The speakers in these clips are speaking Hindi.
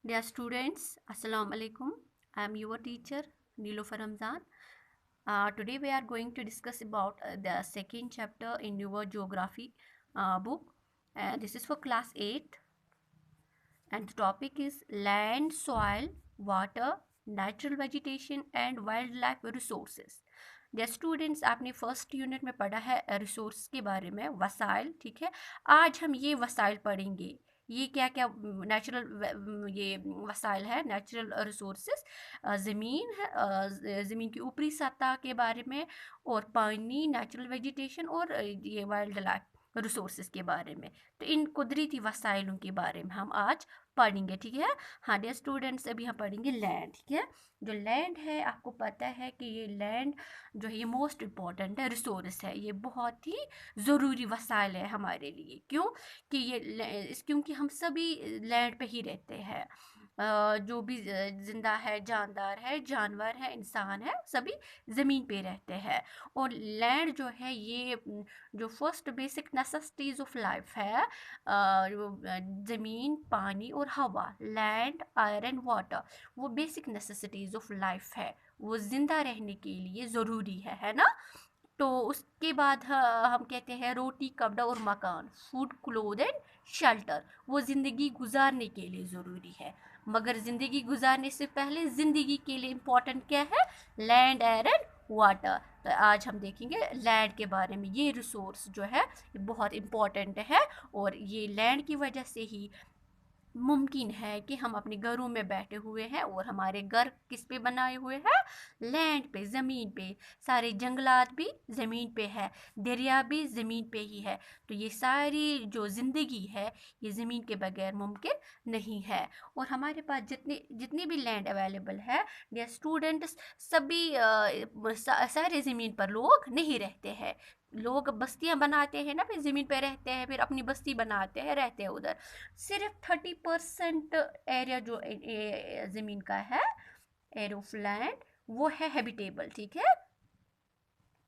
Dear students, Assalamu alaikum. I am your teacher Nilofer Ramzan. Today we are going to discuss about the second chapter in your geography book. This is for class 8 and the topic is land, soil, water, natural vegetation and wildlife resources. Dear students, आपने फर्स्ट यूनिट में पढ़ा है रिसोर्स के बारे में, वसाइल, ठीक है। आज हम ये वसाइल पढ़ेंगे, ये क्या क्या नेचुरल ये वसाइल है, नेचुरल रिसोर्सेस, ज़मीन है, ज़मीन की ऊपरी सतह के बारे में, और पानी, नेचुरल वेजिटेशन और ये वाइल्ड लाइफ रिसोर्सेज के बारे में। तो इन कुदरती वसाइलों के बारे में हम आज पढ़ेंगे, ठीक है। हाँ डियर स्टूडेंट्स, अभी हम पढ़ेंगे लैंड, ठीक है। जो लैंड है, आपको पता है कि ये लैंड जो है ये मोस्ट इम्पॉर्टेंट है, रिसोर्स है, ये बहुत ही ज़रूरी वसाइल है हमारे लिए। क्यों कि क्योंकि हम सभी लैंड पे ही रहते हैं। जो भी जिंदा है, जानदार है, जानवर है, इंसान है, सभी ज़मीन पे रहते हैं। और लैंड जो है ये जो first basic necessities of life है, ज़मीन, पानी और हवा, लैंड, एयर एंड वाटर, वो बेसिक नेसेसिटीज़ ऑफ लाइफ है, वो ज़िंदा रहने के लिए ज़रूरी है ना। तो उसके बाद हम कहते हैं रोटी, कपड़ा और मकान, फूड, क्लोथ एंड शेल्टर, वो ज़िंदगी गुजारने के लिए ज़रूरी है। मगर ज़िंदगी गुजारने से पहले ज़िंदगी के लिए इम्पोर्टेंट क्या है? Land, air and water. तो आज हम देखेंगे लैंड के बारे में। ये रिसोर्स जो है बहुत इम्पोर्टेंट है, और ये लैंड की वजह से ही मुमकिन है कि हम अपने घरों में बैठे हुए हैं, और हमारे घर किस पे बनाए हुए हैं? लैंड पे, ज़मीन पे। सारे जंगलात भी ज़मीन पे है, दरिया भी ज़मीन पे ही है। तो ये सारी जो ज़िंदगी है ये ज़मीन के बगैर मुमकिन नहीं है। और हमारे पास जितनी भी लैंड अवेलेबल है, या स्टूडेंट्स, सभी सारे ज़मीन पर लोग नहीं रहते हैं। लोग बस्तियां बनाते हैं ना, फिर ज़मीन पे रहते हैं, फिर अपनी बस्ती बनाते हैं, रहते हैं उधर। सिर्फ 30% एरिया जो ज़मीन का है, एरिया ऑफ लैंड, वो है हैबिटेबल, ठीक है।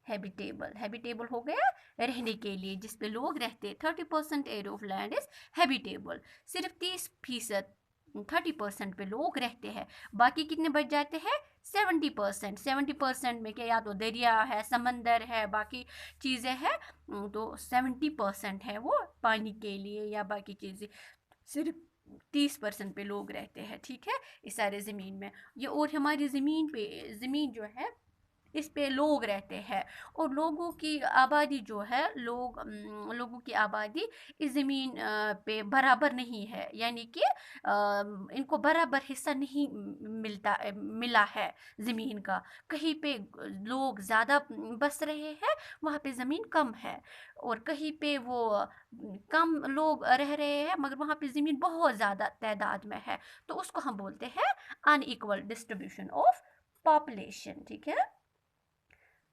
हैबिटेबल हो गया रहने के लिए, जिस पे लोग रहते हैं। 30% area of land is habitable. सिर्फ 30%, 30% पे लोग रहते हैं। बाकी कितने बच जाते हैं? 70%। 70% में क्या, या तो दरिया है, समंदर है, बाकी चीज़ें हैं। तो 70% है वो पानी के लिए या बाकी चीज़ें। सिर्फ 30% पे लोग रहते हैं, ठीक है, इस सारे ज़मीन में। ये और हमारी ज़मीन जो है, इस पे लोग रहते हैं, और लोगों की आबादी जो है, लोगों की आबादी इस ज़मीन पे बराबर नहीं है, यानी कि इनको बराबर हिस्सा नहीं मिला है ज़मीन का। कहीं पे लोग ज़्यादा बस रहे हैं, वहाँ पे ज़मीन कम है, और कहीं पे वो कम लोग रह रहे हैं मगर वहाँ पे ज़मीन बहुत ज़्यादा तादाद में है। तो उसको हम बोलते हैं अनइक्वल डिस्ट्रीब्यूशन ऑफ पॉपुलेशन, ठीक है।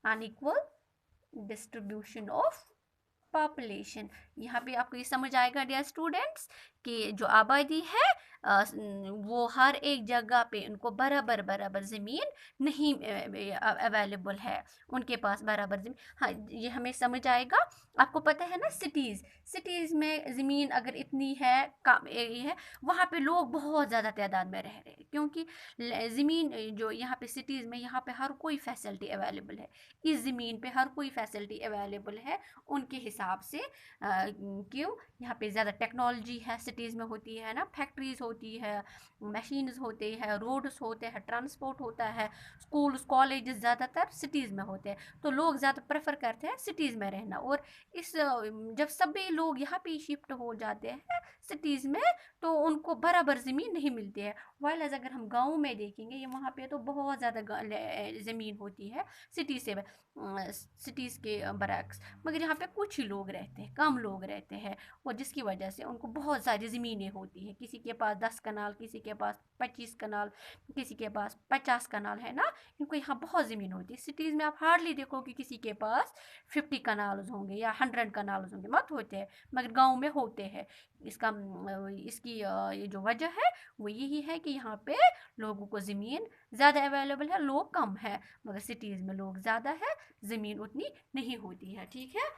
Unequal distribution of population. यहाँ पे आपको ये समझ आएगा डियर स्टूडेंट्स कि जो आबादी है, वो हर एक जगह पे उनको बराबर बराबर ज़मीन नहीं अवेलेबल है, उनके पास बराबर ज़मीन। हाँ, ये हमें समझ आएगा। आपको पता है ना, सिटीज़ में ज़मीन अगर इतनी है, कम एरिया है, वहाँ पे लोग बहुत ज़्यादा तादाद में रह रहे हैं, क्योंकि ज़मीन जो यहाँ पे सिटीज़ में, यहाँ पे हर कोई फैसिलिटी अवेलेबल है। इस ज़मीन पे हर कोई फैसिलिटी अवेलेबल है उनके हिसाब से। क्यों? यहाँ पे ज़्यादा टेक्नोलॉजी है, सिटीज़ में होती है ना, फैक्ट्रीज होती है, मशीन्स होते हैं, रोड्स होते हैं, ट्रांसपोर्ट होता है, स्कूल्स, कॉलेज ज़्यादातर सिटीज़ में होते हैं। तो लोग ज़्यादा प्रेफर करते हैं सिटीज़ में रहना। और इस जब सभी लोग यहाँ पे शिफ्ट हो जाते हैं सिटीज़ में, तो उनको बराबर ज़मीन नहीं मिलती है। वाइल अगर हम गाँव में देखेंगे, ये वहाँ पे तो बहुत ज़्यादा ज़मीन होती है सिटी से, सिटीज़ के बरक्स। मगर यहाँ पे कुछ ही लोग रहते हैं, कम लोग रहते हैं, और जिसकी वजह से उनको बहुत सारी ज़मीनें होती हैं। किसी के पास 10 कनाल, किसी के पास 25 कनाल, किसी के पास 50 कनाल, है ना। इनको यहाँ बहुत ज़मीन होती है। सिटीज़ में आप हार्डली देखो कि किसी के पास 50 कनाल होंगे या 100 कनाल होंगे, मत होते हैं। मगर गाँव में होते हैं। इसकी ये जो वजह है वो यही है कि यहाँ पे लोगों को ज़मीन ज़्यादा अवेलेबल है, लोग कम है। मगर सिटीज़ में लोग ज़्यादा है, ज़मीन उतनी नहीं होती है, ठीक है।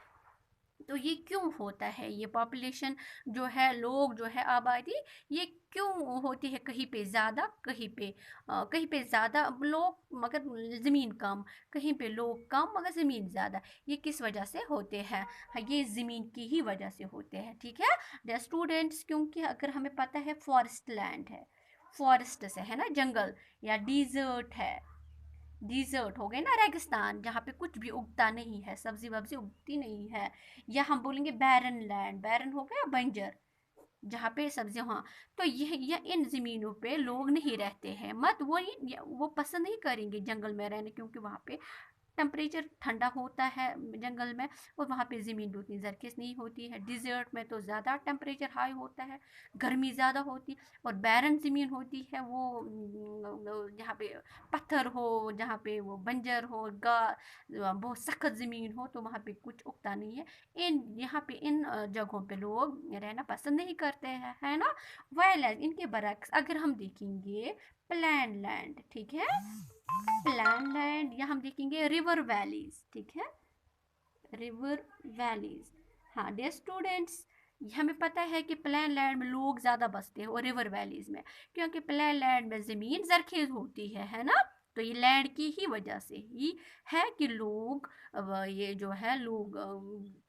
तो ये क्यों होता है, ये पॉपुलेशन जो है, लोग जो है, आबादी ये क्यों होती है कहीं पे ज़्यादा, कहीं पे ज़्यादा लोग मगर ज़मीन कम, कहीं पे लोग कम मगर ज़मीन ज़्यादा। ये किस वजह से होते हैं? हाँ, ये ज़मीन की ही वजह से होते हैं, ठीक है डियर स्टूडेंट्स। क्योंकि अगर हमें पता है फॉरेस्ट लैंड है, फॉरेस्ट से है ना जंगल, या डिज़र्ट है, डिजर्ट हो गए ना रेगिस्तान, जहाँ पे कुछ भी उगता नहीं है, सब्जी वब्जी उगती नहीं है, या हम बोलेंगे बैरन लैंड, बैरन हो गया बंजर, जहाँ पे सब्जियां, हाँ। तो यह इन ज़मीनों पे लोग नहीं रहते हैं, मत वो पसंद नहीं करेंगे जंगल में रहने, क्योंकि वहाँ पे टेम्परेचर ठंडा होता है जंगल में, और वहाँ पे ज़मीन भी उतनी जरखेज़ नहीं होती है। डिज़र्ट में तो ज़्यादा टेम्परेचर हाई होता है, गर्मी ज़्यादा होती, और बैरन ज़मीन होती है वो जहाँ पे पत्थर हो, जहाँ पे वो बंजर हो, बहुत सख्त ज़मीन हो, तो वहाँ पे कुछ उगता नहीं है। यहाँ पे इन जगहों पे लोग रहना पसंद नहीं करते हैं, है ना। वाइल इनके बरक्स अगर हम देखेंगे प्लान लैंड, ठीक है, प्लान लैंड, या हम देखेंगे रिवर वैलीज, ठीक है, रिवर वैलीज। हाँ डियर स्टूडेंट्स, हमें पता है कि प्लेन लैंड में लोग ज़्यादा बसते हैं और रिवर वैलीज में, क्योंकि प्लेन लैंड में ज़मीन जरखेज होती है ना। तो ये लैंड की ही वजह से ही है कि लोग ये जो है लोग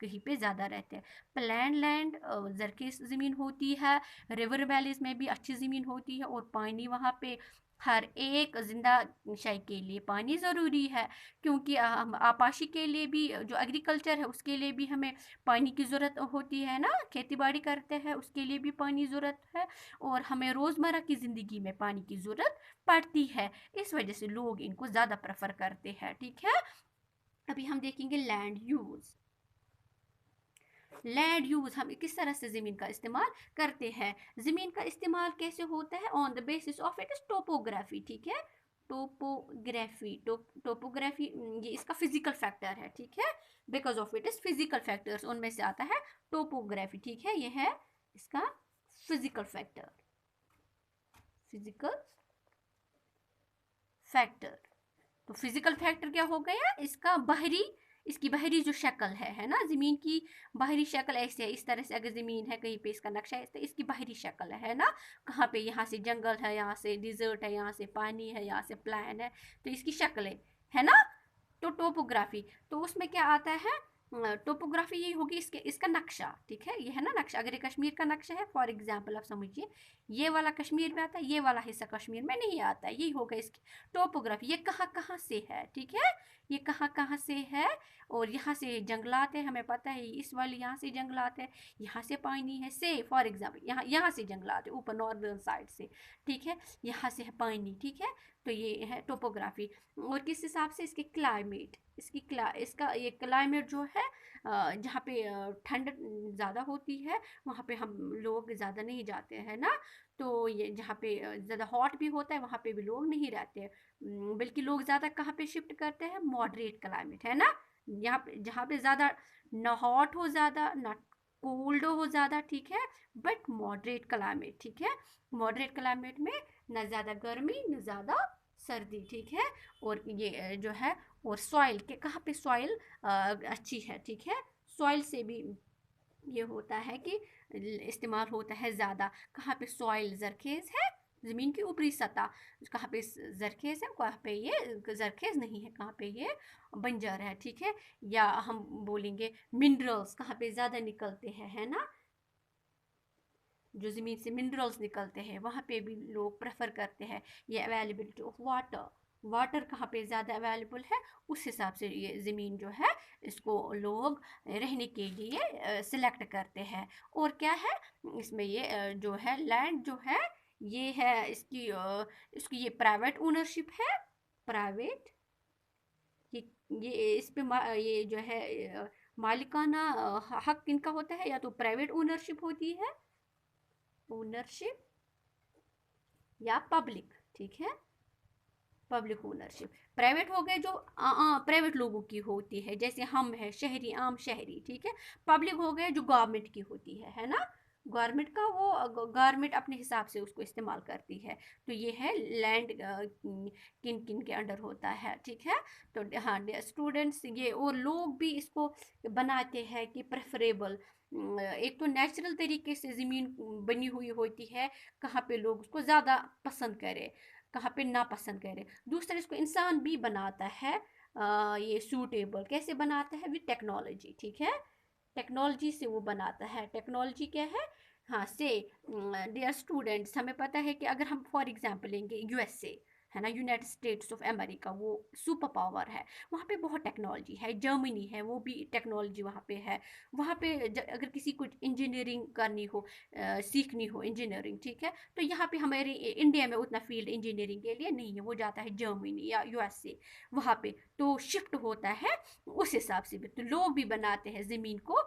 कहीं पे ज़्यादा रहते हैं। प्लेन लैंड जरखेज ज़मीन होती है, रिवर वैलीज में भी अच्छी ज़मीन होती है, और पानी वहाँ पे हर एक जिंदा शय के लिए पानी ज़रूरी है, क्योंकि आपाशी के लिए भी, जो एग्रीकल्चर है उसके लिए भी हमें पानी की ज़रूरत होती है ना, खेती बाड़ी करते हैं उसके लिए भी पानी ज़रूरत है, और हमें रोज़मर्रा की ज़िंदगी में पानी की ज़रूरत पड़ती है। इस वजह से लोग इनको ज़्यादा प्रेफर करते हैं, ठीक है। अभी हम देखेंगे लैंड यूज़। लैंड यूज़ हम किस तरह से ज़मीन का इस्तेमाल करते हैं। ज़मीन का इस्तेमाल कैसे होता है? On the basis of it is topography, ठीक है, टोपोग्राफी, टोपोग्राफी ये इसका फिजिकल फैक्टर है, ठीक है, because of it is physical factors, उनमें से आता है टोपोग्राफी, ठीक है, ये है इसका फिजिकल फैक्टर, फिजिकल फैक्टर। तो फिजिकल फैक्टर क्या हो गया? इसका बाहरी, इसकी बाहरी जो शक्ल है ना, ज़मीन की बाहरी शक्ल ऐसे है, इस तरह से अगर ज़मीन है कहीं पे इसका नक्शा है, तो इसकी बाहरी शक्ल है ना, कहाँ पे, यहाँ से जंगल है, यहाँ से डिज़र्ट है, यहाँ से पानी है, यहाँ से प्लान है, तो इसकी शक्लें है ना। तो टोपोग्राफी, तो उसमें क्या आता है, टोपोग्राफी ये होगी इसके, इसका नक्शा, ठीक है, ये है ना नक्शा। अगर ये कश्मीर का नक्शा है फॉर एग्जांपल, आप समझिए ये वाला कश्मीर में आता है, ये वाला हिस्सा कश्मीर में नहीं आता है, यही होगा इसकी टोपोग्राफी। ये कहाँ कहाँ से है, ठीक है, ये कहाँ कहाँ से है, और यहाँ से जंगलात है, हमें पता है इस वाली यहाँ से जंगलात है, यहाँ से पानी है, से फॉर एग्जांपल यहाँ से जंगलात है ऊपर नॉर्दर्न साइड से, ठीक है, यहाँ से है पानी, ठीक है। तो ये है टोपोग्राफी। और किस हिसाब से? इसके क्लाइमेट, इसका ये क्लाइमेट जो है, जहाँ पे ठंड ज़्यादा होती है वहाँ पे हम लोग ज़्यादा नहीं जाते हैं ना। तो ये जहाँ पे ज़्यादा हॉट भी होता है वहाँ पे भी लोग नहीं रहते, बल्कि लोग ज़्यादा कहाँ पे शिफ्ट करते हैं? मॉडरेट क्लाइमेट, है ना, यहाँ पे जहाँ पे ज़्यादा ना हॉट हो ज़्यादा, ना कोल्ड हो ज़्यादा, ठीक है, बट मॉडरेट क्लाइमेट, ठीक है। मॉडरेट क्लाइमेट में ना ज़्यादा गर्मी ना ज़्यादा सर्दी, ठीक है। और ये जो है, और सॉइल के कहाँ पे सॉइल अच्छी है, ठीक है, सॉइल से भी ये होता है कि इस्तेमाल होता है ज़्यादा, कहाँ पे सॉइल जरखेज़ है, ज़मीन की ऊपरी सतह, कहाँ पे जरखेज़ है, कहाँ पे ये जरखेज़ नहीं है, कहाँ पे ये बंजर है, ठीक है। या हम बोलेंगे मिनरल्स कहाँ पे ज़्यादा निकलते हैं, है ना, जो ज़मीन से मिनरल्स निकलते हैं वहाँ पे भी लोग प्रेफर करते हैं। ये अवेलेबिलिटी ऑफ वाटर, वाटर कहाँ पे ज़्यादा अवेलेबल है उस हिसाब से ये ज़मीन जो है इसको लोग रहने के लिए सिलेक्ट करते हैं। और क्या है इसमें, ये जो है लैंड जो है ये है इसकी ये प्राइवेट ओनरशिप है, प्राइवेट, ये ये इस पे ये जो है मालिकाना हक इनका होता है, या तो प्राइवेट ओनरशिप होती है, ओनरशिप, या पब्लिक, ठीक है, पब्लिक ओनरशिप। प्राइवेट हो गए जो प्राइवेट लोगों की होती है, जैसे हम है शहरी, आम शहरी, ठीक है। पब्लिक हो गए जो गवर्नमेंट की होती है ना, गवर्नमेंट का वो गवर्नमेंट अपने हिसाब से उसको इस्तेमाल करती है। तो ये है लैंड किन किन के अंडर होता है, ठीक है। तो हाँ, स्टूडेंट्स ये और लोग भी इसको बनाते हैं कि प्रेफरेबल, एक तो नेचुरल तरीके से ज़मीन बनी हुई होती है, कहाँ पे लोग उसको ज़्यादा पसंद करें, कहाँ पे ना पसंद करें। दूसरा इसको इंसान भी बनाता है, ये सूटेबल कैसे बनाता है, विद टेक्नोलॉजी, ठीक है। टेक्नोलॉजी से वो बनाता है। टेक्नोलॉजी क्या है, हाँ से डियर स्टूडेंट्स, हमें पता है कि अगर हम फॉर एग्जांपल लेंगे यूएसए, है ना, यूनाइटेड स्टेट्स ऑफ अमेरिका, वो सुपर पावर है, वहाँ पे बहुत टेक्नोलॉजी है। जर्मनी है, वो भी टेक्नोलॉजी वहाँ पे है। वहाँ पे अगर किसी को इंजीनियरिंग करनी हो, सीखनी हो इंजीनियरिंग, ठीक है, तो यहाँ पे हमारे इंडिया में उतना फील्ड इंजीनियरिंग के लिए नहीं है, वो जाता है जर्मनी या यूएसए, वहाँ पे तो शिफ्ट होता है। उस हिसाब से भी तो लोग भी बनाते हैं ज़मीन को,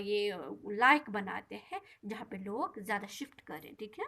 ये लायक बनाते हैं जहाँ पे लोग ज़्यादा शिफ्ट करें, ठीक है।